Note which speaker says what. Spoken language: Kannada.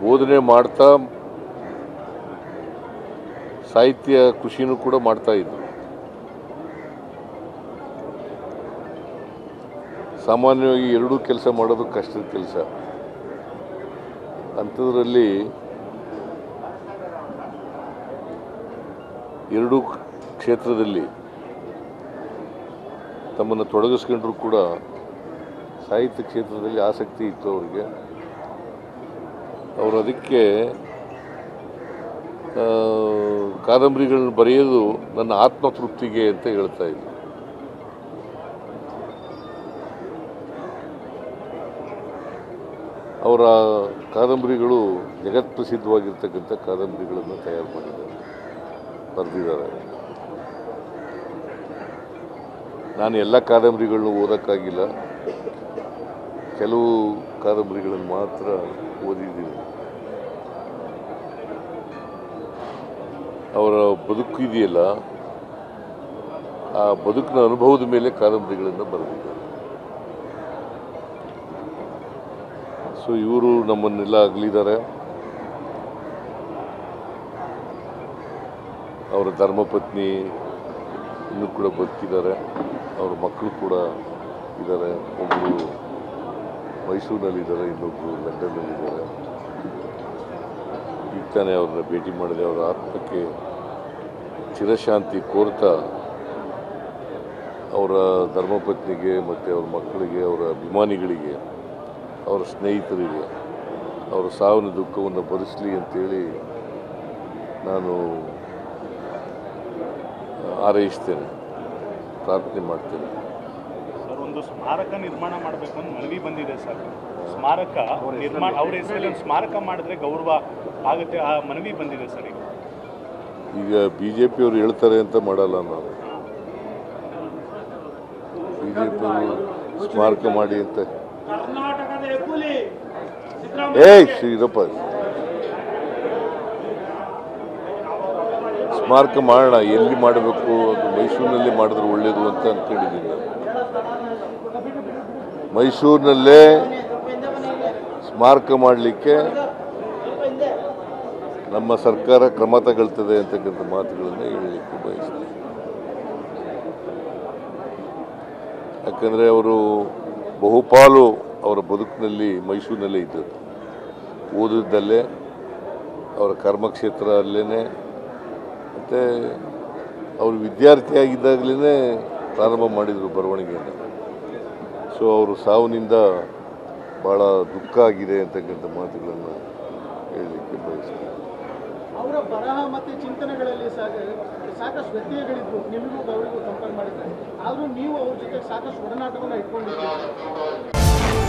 Speaker 1: ಬೋಧನೆ ಮಾಡ್ತಾ ಸಾಹಿತ್ಯ ಕೃಷಿನೂ ಕೂಡ ಮಾಡ್ತಾ ಇದ್ರು. ಸಾಮಾನ್ಯವಾಗಿ ಎರಡೂ ಕೆಲಸ ಮಾಡೋದು ಕಷ್ಟದ ಕೆಲಸ. ಅಂಥದ್ರಲ್ಲಿ ಎರಡೂ ಕ್ಷೇತ್ರದಲ್ಲಿ ತಮ್ಮನ್ನು ತೊಡಗಿಸ್ಕೊಂಡ್ರೂ ಕೂಡ ಸಾಹಿತ್ಯ ಕ್ಷೇತ್ರದಲ್ಲಿ ಆಸಕ್ತಿ ಇತ್ತು ಅವರಿಗೆ. ಅವರು ಅದಕ್ಕೆ ಕಾದಂಬರಿಗಳನ್ನ ಬರೆಯೋದು ನನ್ನ ಆತ್ಮತೃಪ್ತಿಗೆ ಅಂತ ಹೇಳ್ತಾ ಇದ್ರು. ಅವರ ಕಾದಂಬರಿಗಳು ಜಗತ್ಪ್ರಸಿದ್ಧವಾಗಿರ್ತಕ್ಕಂಥ ಕಾದಂಬರಿಗಳನ್ನು ತಯಾರು ಮಾಡಿದ್ದಾರೆ, ಬರೆದಿದ್ದಾರೆ. ನಾನು ಎಲ್ಲ ಕಾದಂಬರಿಗಳನ್ನೂ ಓದೋಕ್ಕಾಗಿಲ್ಲ, ಕೆಲವು ಕಾದಂಬರಿಗಳನ್ನು ಮಾತ್ರ ಓದಿದ್ದೀನಿ. ಅವರ ಬದುಕು ಇದೆಯಲ್ಲ, ಆ ಬದುಕಿನ ಅನುಭವದ ಮೇಲೆ ಕಾದಂಬರಿಗಳನ್ನು ಬರೆದಿದ್ದಾರೆ. ಸೊ ಇವರು ನಮ್ಮನ್ನೆಲ್ಲ ಅಗಲಿದ್ದಾರೆ. ಅವರ ಧರ್ಮಪತ್ನಿ ಇನ್ನೂ ಕೂಡ ಬದುಕಿದ್ದಾರೆ, ಅವರ ಮಕ್ಕಳು ಕೂಡ ಇದ್ದಾರೆ. ಒಬ್ಬರು ಮೈಸೂರಿನಲ್ಲಿದ್ದಾರೆ, ಇನ್ನೊಬ್ಬರು ಲಂಡನ್ನಲ್ಲಿದ್ದಾರೆ. ಈಗ ತಾನೇ ಅವ್ರನ್ನ ಭೇಟಿ ಮಾಡಿದೆ. ಅವರ ಆತ್ಮಕ್ಕೆ ಚಿರಶಾಂತಿ ಕೋರ್ತಾ ಅವರ ಧರ್ಮಪತ್ನಿಗೆ ಮತ್ತು ಅವರ ಮಕ್ಕಳಿಗೆ, ಅವರ ಅಭಿಮಾನಿಗಳಿಗೆ, ಅವರ ಸ್ನೇಹಿತರಿಗೆ ಅವರ ಸಾವಿನ ದುಃಖವನ್ನು ಭರಿಸಲಿ ಅಂತೇಳಿ ನಾನು ಹಾರೈಸ್ತೇನೆ, ಪ್ರಾರ್ಥನೆ ಮಾಡ್ತೇನೆ.
Speaker 2: ಸರ್, ಒಂದು ಸ್ಮಾರಕ ನಿರ್ಮಾಣ ಮಾಡಬೇಕು ಅಂತ ಮನವಿ ಬಂದಿದೆ ಸರ್. ಸ್ಮಾರಕ ನಿರ್ಮಾಣ ಅವ್ರ ಹೆಸರಲ್ಲಿ ಒಂದು ಸ್ಮಾರಕ ಮಾಡಿದ್ರೆ ಗೌರವ ಆಗುತ್ತೆ, ಆ ಮನವಿ ಬಂದಿದೆ ಸರ್.
Speaker 1: ಈಗ BJP ಅವರು ಹೇಳ್ತಾರೆ ಅಂತ ಮಾಡಲ್ಲ ನಾವು. BJP ಅವರು ಸ್ಮಾರಕ ಮಾಡಿ ಅಂತ ಶ್ರೀರಪ್ಪ ಸ್ಮಾರಕ ಮಾಡೋಣ. ಎಲ್ಲಿ ಮಾಡಬೇಕು, ಅದು ಮೈಸೂರಿನಲ್ಲಿ ಮಾಡಿದ್ರೆ ಒಳ್ಳೇದು ಅಂತ ಅಂದ್ಕೊಂಡಿದ್ದೀನಿ ನಾನು. ಮೈಸೂರಿನಲ್ಲೇ ಸ್ಮಾರಕ ಮಾಡಲಿಕ್ಕೆ ನಮ್ಮ ಸರ್ಕಾರ ಕ್ರಮ ತಗೊಳ್ತದೆ ಅಂತಕ್ಕಂಥ ಮಾತುಗಳನ್ನು ಹೇಳಲಿಕ್ಕೆ ಬಯಸ್ತೀನಿ. ಯಾಕಂದರೆ ಅವರು ಬಹುಪಾಲು ಅವರ ಬದುಕಿನಲ್ಲಿ ಮೈಸೂರಿನಲ್ಲೇ ಇದ್ದದ್ದು. ಓದಿದ್ದಲ್ಲೇ, ಅವರ ಕರ್ಮಕ್ಷೇತ್ರ ಅಲ್ಲೇ, ಮತ್ತು ಅವರು ವಿದ್ಯಾರ್ಥಿಯಾಗಿದ್ದಾಗಲೇ ಪ್ರಾರಂಭ ಮಾಡಿದರು ಬರವಣಿಗೆಯನ್ನು. ಸೊ ಅವರು ಸಾವಿನಿಂದ ಭಾಳ ದುಃಖ ಆಗಿದೆ ಅಂತಕ್ಕಂಥ ಮಾತುಗಳನ್ನು ಹೇಳಲಿಕ್ಕೆ ಬಯಸ್ತೀನಿ.
Speaker 3: ಅವರ ಬರಹ ಮತ್ತು ಚಿಂತನೆಗಳಲ್ಲಿ ಸಾಕಷ್ಟು ವ್ಯತ್ಯಯಗಳಿದ್ವು, ನಿಮಗೂ ಅವರಿಗೂ ಕಂಪೇರ್ ಮಾಡಿದ್ದಾರೆ. ಆದರೂ ನೀವು ಅವ್ರ ಜೊತೆ ಸಾಕಷ್ಟು ಒಡನಾಟವನ್ನು ಇಟ್ಕೊಂಡಿದ್ದೀರಿ.